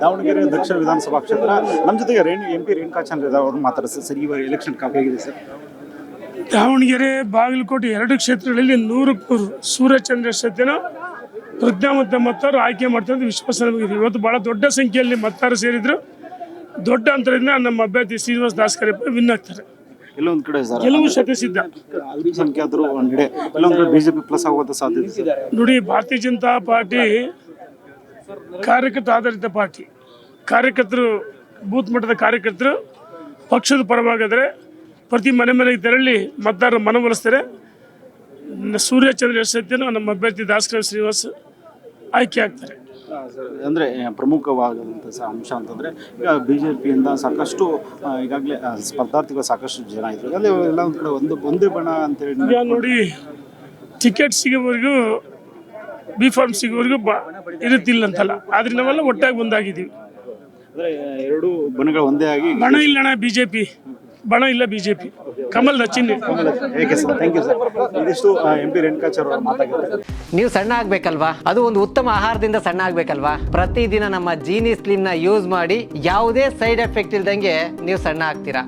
ದಾವಣಗೆರೆ ದಕ್ಷಿಣ ವಿಧಾನಸಭಾ ಕ್ಷೇತ್ರ ನಮ್ಮ ಜೊತೆಗೆ MP ರೇಣುಕಾಚಾರ್ಯ ಅವರು ಮಾತಾಡ್ತಾರೆ ಸರ್. ಈ ಎಲೆಕ್ಷನ್ ಹೇಗಿದೆ ಸರ್? ದಾವಣಗೆರೆ ಬಾಗಲಕೋಟೆ ಎರಡು ಕ್ಷೇತ್ರಗಳಲ್ಲಿ 100ಕ್ಕೂ ಸೂರ್ಯಚಂದ್ರ ಸತ್ಯನ ಪ್ರಜ್ಞಾವಂತ ಮತದಾರರು ಆಯ್ಕೆ ಮಾಡ್ತಾರೆ ವಿಶ್ವಾಸ ನಮಗಿದೆ. ಇವತ್ತು ಬಹಳ ದೊಡ್ಡ ಸಂಖ್ಯೆಯಲ್ಲಿ ಮತದಾರರು ಸೇರಿದ್ರು. ದೊಡ್ಡ ಅಂತರದಿಂದ ನಮ್ಮ ಅಭ್ಯರ್ಥಿ ಶ್ರೀನಿವಾಸ್ ದಾಸ್ಕರಪ್ಪ ವಿನ್ ಆಗ್ತಾರೆ. ಎಲ್ಲೊಂದು ಕಡೆ ಸರ್ ಗೆಲುವು ಶತಸಿದ್ಧ. ಅಲ್ಪಸಂಖ್ಯಾತರು ಒಂದೆಡೆ, ಎಲ್ಲೊಂದು ಕಡೆ ಬಿಜೆಪಿ ಪ್ಲಸ್ ಆಗುವಂತ ಸಾಧ್ಯತೆ. ನೋಡಿ, ಭಾರತೀಯ ಜನತಾ ಪಾರ್ಟಿ ಕಾರ್ಯಕರ್ತ ಆಧಾರಿತ ಪಾರ್ಟಿ. ಕಾರ್ಯಕರ್ತರು, ಬೂತ್ ಮಟ್ಟದ ಕಾರ್ಯಕರ್ತರು ಪಕ್ಷದ ಪರವಾಗಿದ್ರೆ ಪ್ರತಿ ಮನೆಗೆ ತೆರಳಿ ಮತದಾರರ ಮನವೊಲಿಸ್ತಾರೆ. ಸೂರ್ಯಚಂದ್ರ ಸತ್ಯನ ನಮ್ಮ ಅಭ್ಯರ್ಥಿ ದಾಸ್ಕರ ಶ್ರೀನಿವಾಸ್ ಆಯ್ಕೆ ಆಗ್ತಾರೆ. ಅಂದರೆ ಪ್ರಮುಖವಾದಂಥ ಅಂಶ ಅಂತಂದರೆ ಈಗ ಬಿಜೆಪಿಯಿಂದ ಸಾಕಷ್ಟು ಈಗಾಗಲೇ ಸ್ಪರ್ಧಾರ್ಥಿಗಳು ಸಾಕಷ್ಟು ಜನ ಇದ್ರು. ಅಲ್ಲಿ ಎಲ್ಲ ಒಂದು ಕಡೆ ಒಂದೇ ಬಣ ಅಂತೇಳಿ ಈಗ ನೋಡಿ, ಟಿಕೆಟ್ ಸಿಗೋವರೆಗೂ ಬಿ ಫಾರ್ಮ್ ಸಿಗೋವರೆಗೂ ಇರುತ್ತಿಲ್ಲ ಅಂತಲ್ಲ, ಆದರೆ ನಾವೆಲ್ಲ ಒಟ್ಟಾಗಿ ಒಂದಾಗಿದ್ದೀವಿ. ಅಂದರೆ ಎರಡು ಬಣಗಳು ಒಂದೇ ಆಗಿ ಬಣ ಇಲ್ಲಣ್ಣ, ಬಿಜೆಪಿ ಬಣ ಇಲ್ಲ, ಬಿಜೆಪಿ ಕಮಲದ ಚಿಹ್ನೆ. ಏಕೆ ಸರ್? Thank you sir. ಇದಿಷ್ಟು MP ರೇಣುಕಾಚಾರ್ಯ ಅವರು ಮಾತಾಡಿದ್ದಾರೆ. ನೀವು ಸಣ್ಣ ಆಗ್ಬೇಕಲ್ವಾ? ಅದು ಒಂದು ಉತ್ತಮ ಆಹಾರದಿಂದ ಸಣ್ಣ ಆಗ್ಬೇಕಲ್ವಾ? ಪ್ರತಿದಿನ ನಮ್ಮ ಜೀನಿ ಸ್ಲಿಮ್ ನ ಯೂಸ್ ಮಾಡಿ ಯಾವುದೇ ಸೈಡ್ ಎಫೆಕ್ಟ್ ಇಲ್ದಂಗೆ ನೀವು ಸಣ್ಣ ಆಗ್ತೀರಾ.